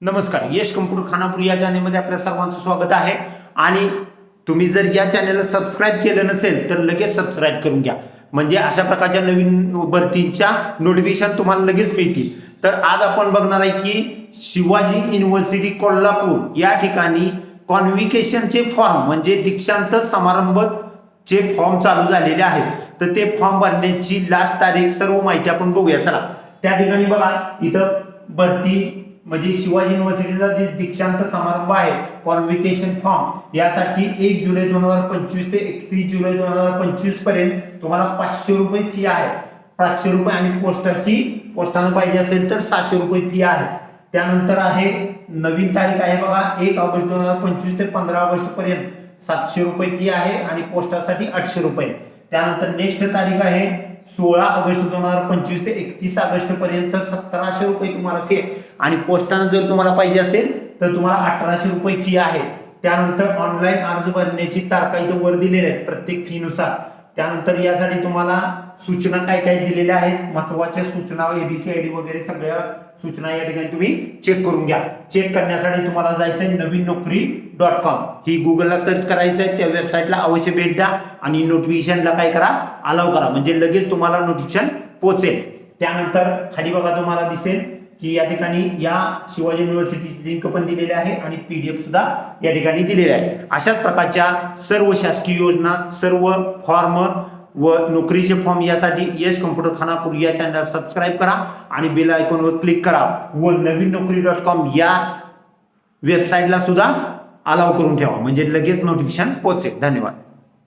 नमस्कार, यश कम्प्युटर खानापूर या चॅनलमध्ये आपल्या सर्वांचं स्वागत आहे। आणि तुम्ही जर या चॅनलला सबस्क्राइब केलं नसेल तर लगेच सबस्क्राइब करून घ्या, म्हणजे अशा प्रकारच्या नवीन भरतीच्या नोटिफिकेशन तुम्हाला लगेच मिळतील। तर आज आपण बघणार आहे की शिवाजी युनिव्हर्सिटी कोल्हापूर या ठिकाणी कॉन्व्होकेशनचे फॉर्म म्हणजे दीक्षांत समारंभचे फॉर्म चालू झालेले आहेत। तर ते फॉर्म भरण्याची लास्ट तारीख सर्व माहिती आपण बघूया। चला, त्या ठिकाणी बघा इथं भरती म्हणजे शिवाजी युनिव्हर्सिटीचा दीक्षांत समारंभ आहे, कॉन्व्होकेशन फॉर्म यासाठी 1 जुलै 2025 ते 31 जुलै 2025 पर्यंत तुम्हाला 500 रुपये फी आहे। 500 रुपये आणि पोस्टाने पाहिजे असेल तर 700 रुपये फी आहे। त्यानंतर आहे नवीन तारीख आहे बघा 1 ऑगस्ट 2025 ते 15 ऑगस्ट पर्यंत 700 रुपये फी आहे आणि पोस्टासाठी 800 रुपये। त्यानंतर नेक्स्ट तारीख आहे 16 ऑगस्ट 2025 ते 31 ऑगस्ट पर्यंत 1700 रुपये तुम्हाला फी आणि पोस्टाने जर तुम्हाला पाहिजे असेल तर तुम्हाला 1800 रुपये फी आहे। त्यानंतर ऑनलाईन अर्ज भरण्याची तारखा इथे वर दिलेल्या आहेत प्रत्येक फी नुसार। त्यानंतर यासाठी तुम्हाला सूचना काय काय दिलेल्या आहेत, महत्त्वाच्या सूचना ABCID वगैरे सगळ्या सूचना या ठिकाणी तुम्ही चेक करून घ्या। चेक करण्यासाठी तुम्हाला जायचं आहे नवीननोकरी.com ही गुगलला सर्च करायचं आहे, त्या वेबसाईटला अवश्य भेट द्या आणि नोटिफिकेशनला काय करा, अलाव करा, म्हणजे लगेच तुम्हाला नोटिफिकेशन पोहोचेल। त्यानंतर खाली बघा तुम्हाला दिसेल की या ठिकाणी या शिवाजी युनिव्हर्सिटीची लिंक पण दिलेली आहे आणि PDF सुद्धा या ठिकाणी दिलेली आहे। अशाच प्रकारच्या सर्व शासकीय योजना, सर्व फॉर्म व नोकरीचे फॉर्म यासाठी यश कम्प्युटर खानापूर या चॅनलला सबस्क्राइब करा आणि बेल आयकॉनवर क्लिक करा व नवीननोकरी.com या वेबसाईटला सुद्धा अलाव करून ठेवा, म्हणजे लगेच नोटिफिकेशन पोहोचेल। धन्यवाद।